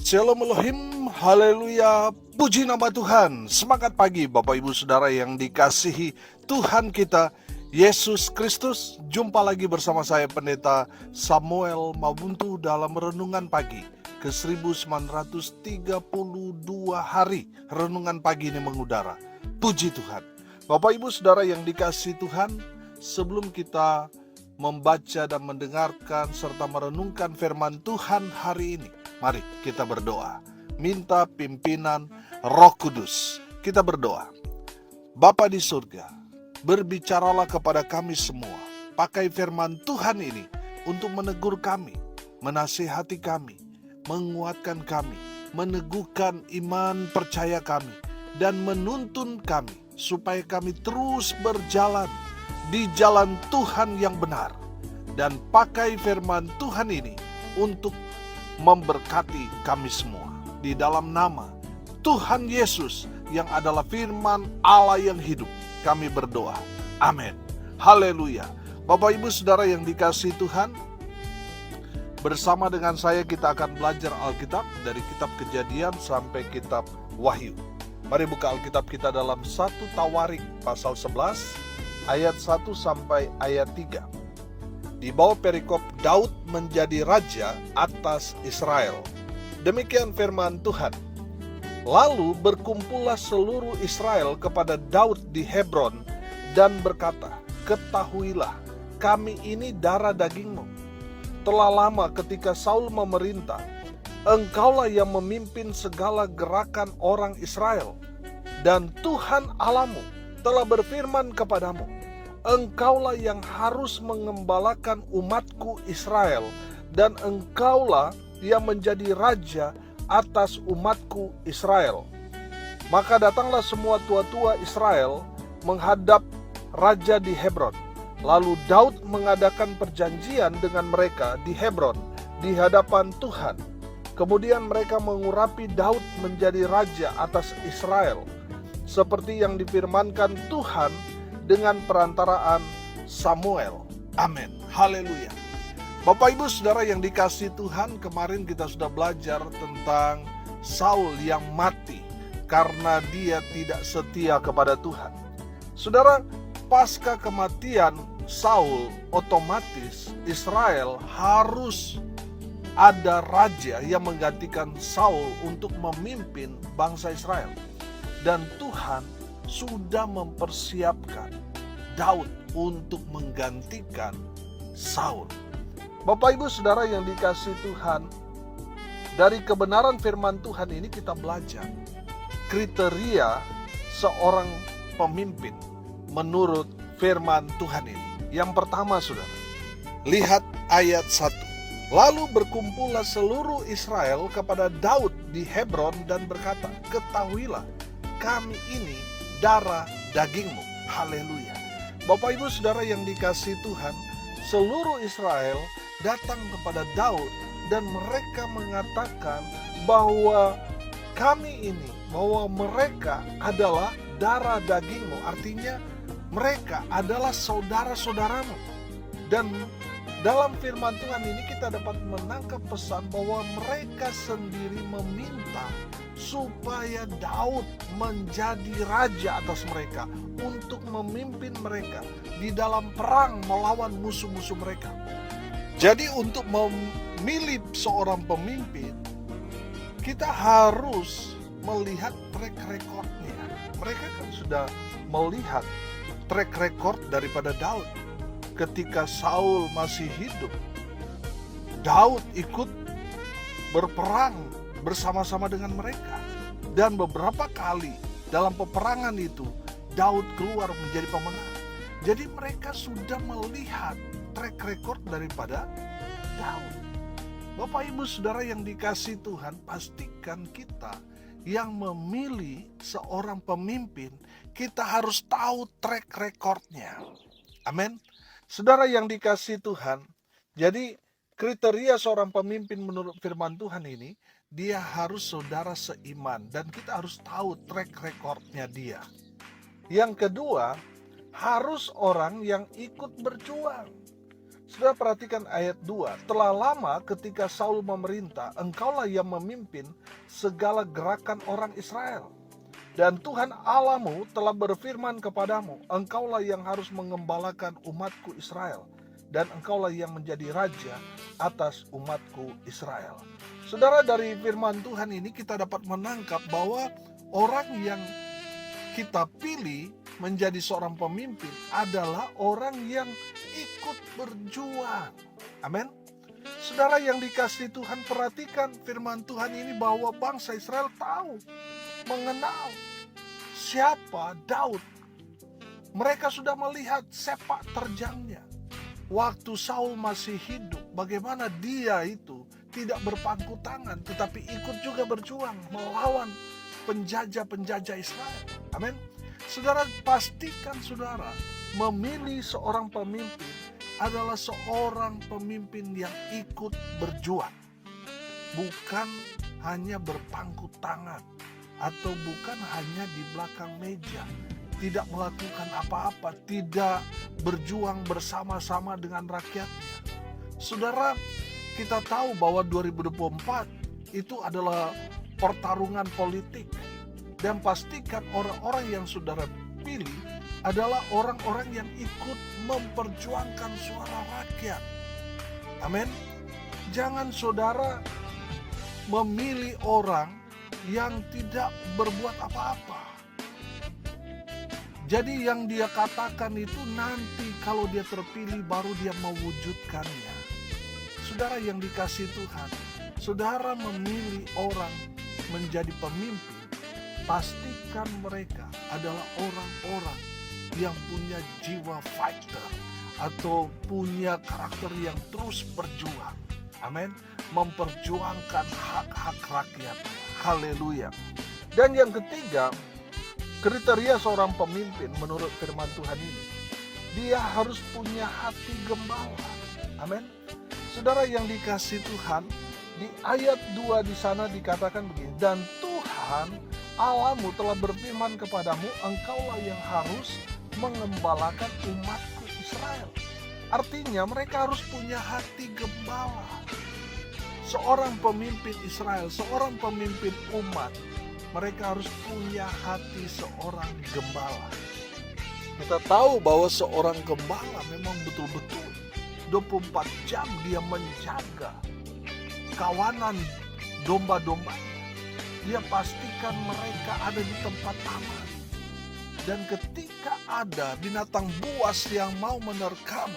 Shalom Elohim, haleluya, puji nama Tuhan. Semangat pagi Bapak Ibu Saudara yang dikasihi Tuhan kita, Yesus Kristus. Jumpa lagi bersama saya Pendeta Samuel Mabuntu dalam Renungan Pagi ke 1932 hari. Renungan pagi ini mengudara. Puji Tuhan. Bapak Ibu Saudara yang dikasihi Tuhan, sebelum kita membaca dan mendengarkan serta merenungkan firman Tuhan hari ini, mari kita berdoa, minta pimpinan Roh Kudus. Kita berdoa. Bapa di surga, berbicaralah kepada kami semua. Pakai firman Tuhan ini untuk menegur kami, menasihati kami, menguatkan kami, meneguhkan iman percaya kami, dan menuntun kami supaya kami terus berjalan di jalan Tuhan yang benar. Dan pakai firman Tuhan ini untuk memberkati kami semua. Di dalam nama Tuhan Yesus yang adalah firman Allah yang hidup, kami berdoa. Amin. Haleluya. Bapak Ibu Saudara yang dikasihi Tuhan, bersama dengan saya kita akan belajar Alkitab dari kitab Kejadian sampai kitab Wahyu. Mari buka Alkitab kita dalam 1 Tawarik pasal 11 ayat 1 sampai ayat 3. Di bawah perikop Daud menjadi raja atas Israel. Demikian firman Tuhan. Lalu berkumpullah seluruh Israel kepada Daud di Hebron dan berkata, "Ketahuilah, kami ini darah dagingmu. Telah lama ketika Saul memerintah, engkaulah yang memimpin segala gerakan orang Israel. Dan Tuhan Allahmu telah berfirman kepadamu, engkaulah yang harus mengembalakan umatku Israel, dan engkaulah yang menjadi raja atas umatku Israel." Maka datanglah semua tua-tua Israel menghadap raja di Hebron. Lalu Daud mengadakan perjanjian dengan mereka di Hebron di hadapan Tuhan. Kemudian mereka mengurapi Daud menjadi raja atas Israel, seperti yang difirmankan Tuhan dengan perantaraan Samuel. Amin. Haleluya. Bapak Ibu Saudara yang dikasihi Tuhan, kemarin kita sudah belajar tentang Saul yang mati karena dia tidak setia kepada Tuhan. Saudara, pasca kematian Saul, otomatis Israel harus ada raja yang menggantikan Saul untuk memimpin bangsa Israel. Dan Tuhan sudah mempersiapkan Daud untuk menggantikan Saul. Bapak Ibu Saudara yang dikasihi Tuhan, dari kebenaran firman Tuhan ini kita belajar kriteria seorang pemimpin menurut firman Tuhan ini. Yang pertama, Saudara, lihat ayat 1. Lalu berkumpullah seluruh Israel kepada Daud di Hebron dan berkata, "Ketahuilah, kami ini darah dagingmu." Haleluya. Bapak Ibu Saudara yang dikasihi Tuhan, seluruh Israel datang kepada Daud dan mereka mengatakan bahwa mereka adalah darah dagingmu. Artinya mereka adalah saudara-saudaramu. Dan dalam firman Tuhan ini kita dapat menangkap pesan bahwa mereka sendiri meminta supaya Daud menjadi raja atas mereka untuk memimpin mereka di dalam perang melawan musuh-musuh mereka. Jadi untuk memilih seorang pemimpin, kita harus melihat track recordnya. Mereka kan sudah melihat track record daripada Daud. Ketika Saul masih hidup, Daud ikut berperang bersama-sama dengan mereka. Dan beberapa kali dalam peperangan itu, Daud keluar menjadi pemenang. Jadi mereka sudah melihat track record daripada Daud. Bapak Ibu Saudara yang dikasihi Tuhan, pastikan kita yang memilih seorang pemimpin, kita harus tahu track recordnya. Amin. Saudara yang dikasihi Tuhan, jadi kriteria seorang pemimpin menurut firman Tuhan ini, dia harus saudara seiman dan kita harus tahu track recordnya dia. Yang kedua, harus orang yang ikut berjuang. Sudah perhatikan ayat 2. Telah lama ketika Saul memerintah, engkaulah yang memimpin segala gerakan orang Israel. Dan Tuhan Allahmu telah berfirman kepadamu, engkaulah yang harus mengembalakan umatku Israel, dan engkaulah yang menjadi raja atas umatku Israel. Saudara, dari firman Tuhan ini kita dapat menangkap bahwa orang yang kita pilih menjadi seorang pemimpin adalah orang yang ikut berjuang. Amin. Saudara yang dikasihi Tuhan, perhatikan firman Tuhan ini bahwa bangsa Israel tahu, mengenal siapa Daud. Mereka sudah melihat sepak terjangnya. Waktu Saul masih hidup, bagaimana dia itu tidak berpangku tangan, tetapi ikut juga berjuang melawan penjajah-penjajah Israel. Amin. Saudara, pastikan saudara memilih seorang pemimpin adalah seorang pemimpin yang ikut berjuang. Bukan hanya berpangku tangan atau bukan hanya di belakang meja, tidak melakukan apa-apa, tidak berjuang bersama-sama dengan rakyatnya. Saudara, kita tahu bahwa 2024 itu adalah pertarungan politik, dan pastikan orang-orang yang saudara pilih adalah orang-orang yang ikut memperjuangkan suara rakyat. Amin. Jangan saudara memilih orang yang tidak berbuat apa-apa. Jadi yang dia katakan itu nanti kalau dia terpilih baru dia mewujudkannya. Saudara yang dikasihi Tuhan, saudara memilih orang menjadi pemimpin, pastikan mereka adalah orang-orang yang punya jiwa fighter atau punya karakter yang terus berjuang. Amin. Memperjuangkan hak-hak rakyatnya. Haleluya. Dan yang ketiga, kriteria seorang pemimpin menurut firman Tuhan ini, dia harus punya hati gembala. Amin. Saudara yang dikasihi Tuhan, di ayat 2 di sana dikatakan begini, dan Tuhan Allahmu telah berfirman kepadamu, engkaulah yang harus mengembalakan umatku Israel. Artinya mereka harus punya hati gembala. Seorang pemimpin Israel, seorang pemimpin umat, mereka harus punya hati seorang gembala. Kita tahu bahwa seorang gembala memang betul-betul 24 jam dia menjaga kawanan domba-dombanya. Dia pastikan mereka ada di tempat aman. Dan ketika ada binatang buas yang mau menerkam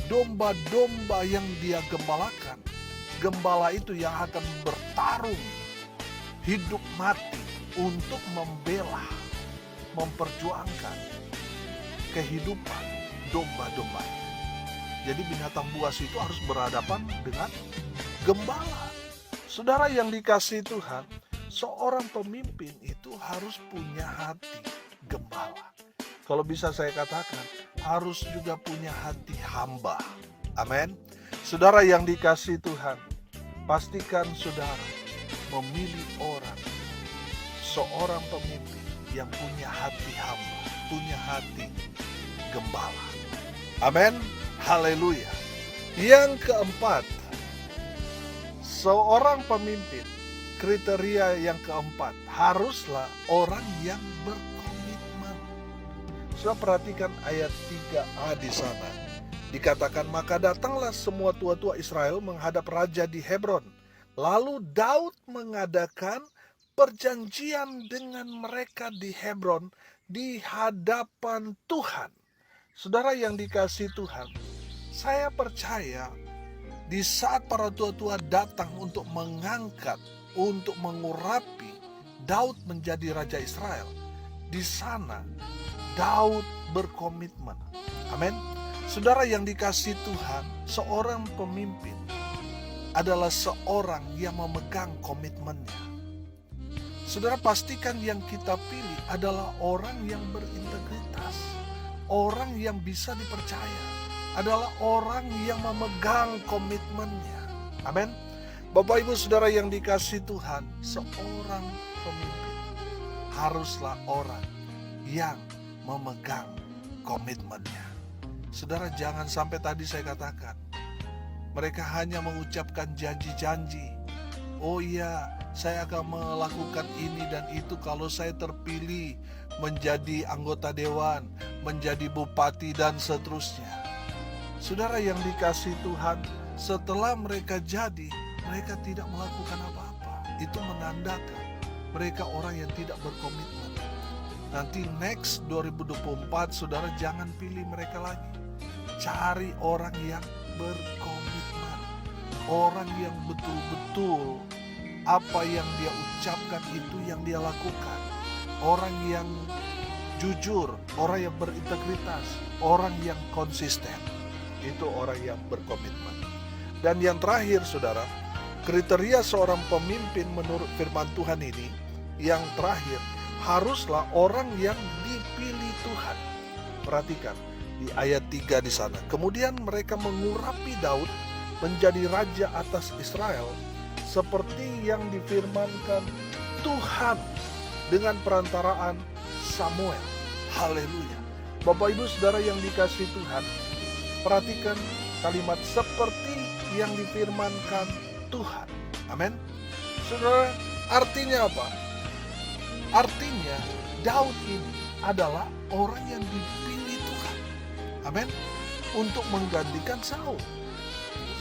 domba-domba yang dia gembalakan, gembala itu yang akan bertarung hidup mati untuk membela, memperjuangkan kehidupan domba-domba. Jadi binatang buas itu harus berhadapan dengan gembala. Saudara yang dikasihi Tuhan, seorang pemimpin itu harus punya hati gembala. Kalau bisa saya katakan, harus juga punya hati hamba. Amin. Saudara yang dikasihi Tuhan, pastikan saudara memilih orang, seorang pemimpin yang punya hati hamba, punya hati gembala. Amin. Haleluya. Yang keempat, seorang pemimpin, kriteria yang keempat, haruslah orang yang berkomitmen. Sudah perhatikan ayat 3a di sana. Dikatakan, maka datanglah semua tua-tua Israel menghadap raja di Hebron. Lalu Daud mengadakan perjanjian dengan mereka di Hebron di hadapan Tuhan. Saudara yang dikasihi Tuhan, saya percaya di saat para tua-tua datang untuk mengangkat, untuk mengurapi Daud menjadi raja Israel, di sana Daud berkomitmen. Amin. Saudara yang dikasihi Tuhan, seorang pemimpin adalah seorang yang memegang komitmennya. Saudara, pastikan yang kita pilih adalah orang yang berintegritas, orang yang bisa dipercaya, adalah orang yang memegang komitmennya. Amin. Bapak Ibu Saudara yang dikasihi Tuhan, seorang pemimpin haruslah orang yang memegang komitmennya. Saudara, jangan sampai tadi saya katakan, mereka hanya mengucapkan janji-janji. Oh iya, saya akan melakukan ini dan itu kalau saya terpilih menjadi anggota dewan, menjadi bupati dan seterusnya. Saudara yang dikasihi Tuhan, setelah mereka jadi, mereka tidak melakukan apa-apa. Itu menandakan mereka orang yang tidak berkomitmen. Nanti next 2024, saudara jangan pilih mereka lagi. Cari orang yang berkomitmen, orang yang betul-betul apa yang dia ucapkan itu yang dia lakukan. Orang yang jujur, orang yang berintegritas, orang yang konsisten. Itu orang yang berkomitmen. Dan yang terakhir, saudara, kriteria seorang pemimpin menurut firman Tuhan ini, yang terakhir, haruslah orang yang dipilih Tuhan. Perhatikan di ayat 3 di sana. Kemudian mereka mengurapi Daud menjadi raja atas Israel, seperti yang difirmankan Tuhan dengan perantaraan Samuel. Haleluya. Bapak Ibu Saudara yang dikasihi Tuhan, perhatikan kalimat seperti yang difirmankan Tuhan. Amin. Saudara, artinya apa? Artinya Daud ini adalah orang yang dipilih Tuhan. Amin. Untuk menggantikan Saul.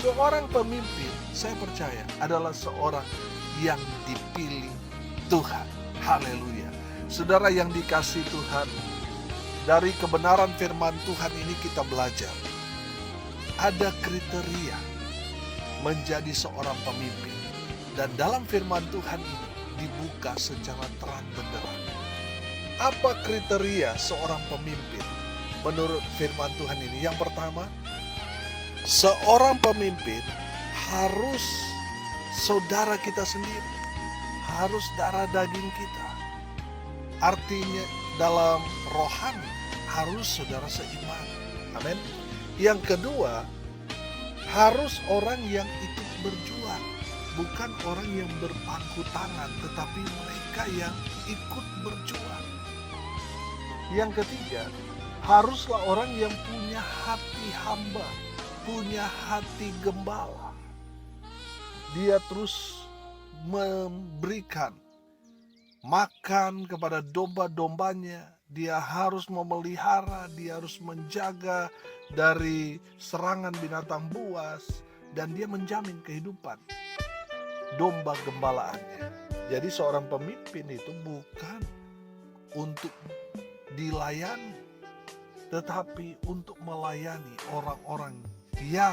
Seorang pemimpin, saya percaya, adalah seorang yang dipilih Tuhan. Haleluya. Saudara yang dikasihi Tuhan, dari kebenaran firman Tuhan ini kita belajar. Ada kriteria menjadi seorang pemimpin. Dan dalam firman Tuhan ini dibuka secara terang benderang. Apa kriteria seorang pemimpin menurut firman Tuhan ini? Yang pertama, seorang pemimpin harus saudara kita sendiri, harus darah daging kita. Artinya dalam rohani harus saudara seiman. Amin. Yang kedua, harus orang yang ikut berjuang, bukan orang yang berpangku tangan, tetapi mereka yang ikut berjuang. Yang ketiga, haruslah orang yang punya hati hamba, punya hati gembala. Dia terus memberikan makan kepada domba-dombanya. Dia harus memelihara, dia harus menjaga dari serangan binatang buas, dan dia menjamin kehidupan domba gembalaannya. Jadi seorang pemimpin itu bukan untuk dilayani, tetapi untuk melayani orang-orang yang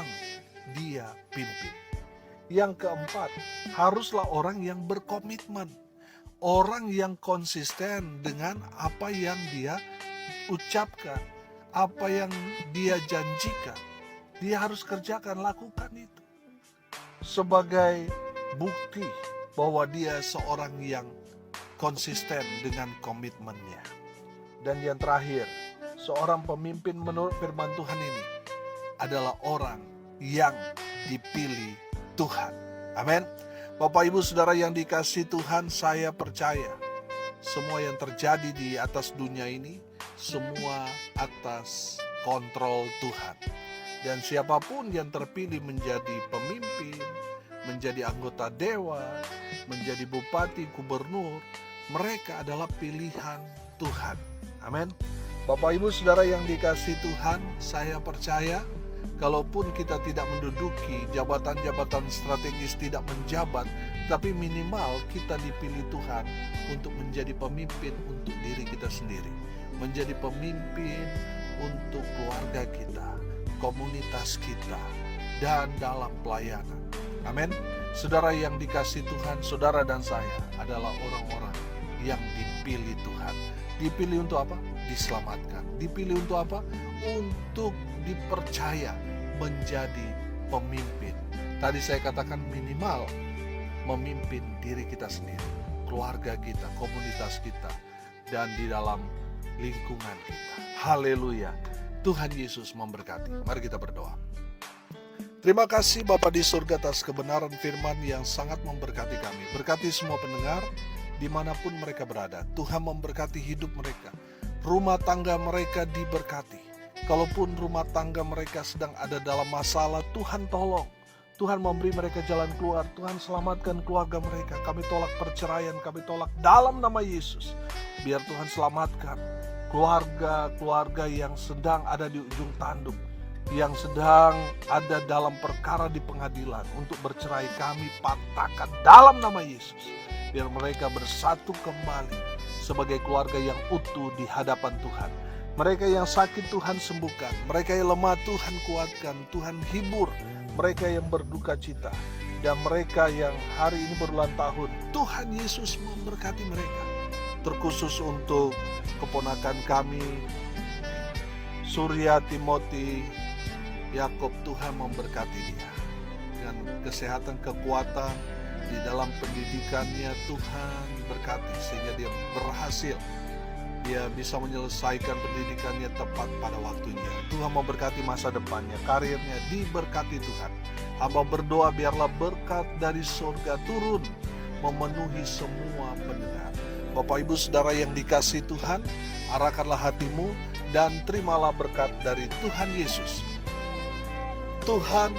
dia pimpin. Yang keempat, haruslah orang yang berkomitmen, orang yang konsisten dengan apa yang dia ucapkan, apa yang dia janjikan. Dia harus kerjakan, lakukan itu sebagai bukti bahwa dia seorang yang konsisten dengan komitmennya. Dan yang terakhir, seorang pemimpin menurut firman Tuhan ini adalah orang yang dipilih Tuhan. Amin. Bapak Ibu Saudara yang dikasihi Tuhan, saya percaya semua yang terjadi di atas dunia ini, semua atas kontrol Tuhan. Dan siapapun yang terpilih menjadi pemimpin, menjadi anggota dewan, menjadi bupati, gubernur, mereka adalah pilihan Tuhan. Amin. Bapak Ibu Saudara yang dikasihi Tuhan, saya percaya kalaupun kita tidak menduduki jabatan-jabatan strategis, tidak menjabat, tapi minimal kita dipilih Tuhan untuk menjadi pemimpin untuk diri kita sendiri, menjadi pemimpin untuk keluarga kita, komunitas kita, dan dalam pelayanan. Amin. Saudara yang dikasihi Tuhan, saudara dan saya adalah orang-orang yang dipilih Tuhan. Dipilih untuk apa? Diselamatkan. Dipilih untuk apa? Untuk dipercaya menjadi pemimpin. Tadi saya katakan minimal memimpin diri kita sendiri, keluarga kita, komunitas kita, dan di dalam lingkungan kita. Haleluya. Tuhan Yesus memberkati. Mari kita berdoa. Terima kasih Bapa di surga atas kebenaran firman yang sangat memberkati kami. Berkati semua pendengar dimanapun mereka berada. Tuhan memberkati hidup mereka. Rumah tangga mereka diberkati. Kalaupun rumah tangga mereka sedang ada dalam masalah, Tuhan tolong. Tuhan memberi mereka jalan keluar. Tuhan selamatkan keluarga mereka. Kami tolak perceraian, kami tolak dalam nama Yesus. Biar Tuhan selamatkan keluarga-keluarga yang sedang ada di ujung tanduk, yang sedang ada dalam perkara di pengadilan untuk bercerai. Kami patahkan dalam nama Yesus. Biar mereka bersatu kembali sebagai keluarga yang utuh di hadapan Tuhan. Mereka yang sakit Tuhan sembuhkan, mereka yang lemah Tuhan kuatkan, Tuhan hibur, mereka yang berduka cita, dan mereka yang hari ini berulang tahun, Tuhan Yesus memberkati mereka. Terkhusus untuk keponakan kami, Surya Timothy Yakob, Tuhan memberkati dia dengan kesehatan, kekuatan di dalam pendidikannya. Tuhan berkati sehingga dia berhasil, dia bisa menyelesaikan pendidikannya tepat pada waktunya. Tuhan memberkati masa depannya, karirnya diberkati Tuhan. Hamba berdoa biarlah berkat dari surga turun memenuhi semua pendengar. Bapak Ibu Saudara yang dikasihi Tuhan, arahkanlah hatimu dan terimalah berkat dari Tuhan Yesus. Tuhan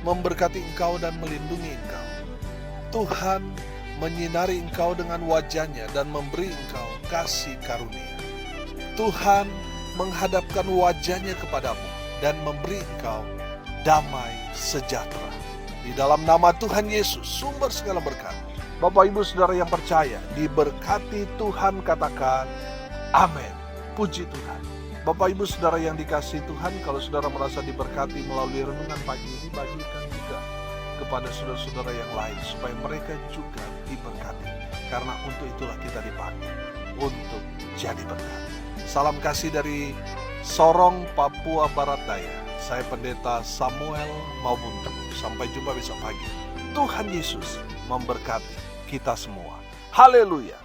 memberkati engkau dan melindungi engkau. Tuhan menyinari engkau dengan wajah-Nya dan memberi engkau kasih karunia. Tuhan menghadapkan wajah-Nya kepadamu dan memberi engkau damai sejahtera. Di dalam nama Tuhan Yesus, sumber segala berkat. Bapak Ibu Saudara yang percaya, diberkati Tuhan, katakan amin. Puji Tuhan. Bapak Ibu Saudara yang dikasihi Tuhan, kalau saudara merasa diberkati melalui renungan pagi ini, bagikan juga kepada saudara-saudara yang lain supaya mereka juga diberkati. Karena untuk itulah kita dipanggil, untuk jadi berkat. Salam kasih dari Sorong, Papua Barat Daya. Saya Pendeta Samuel Maubuntu. Sampai jumpa besok pagi. Tuhan Yesus memberkati kita semua. Haleluya.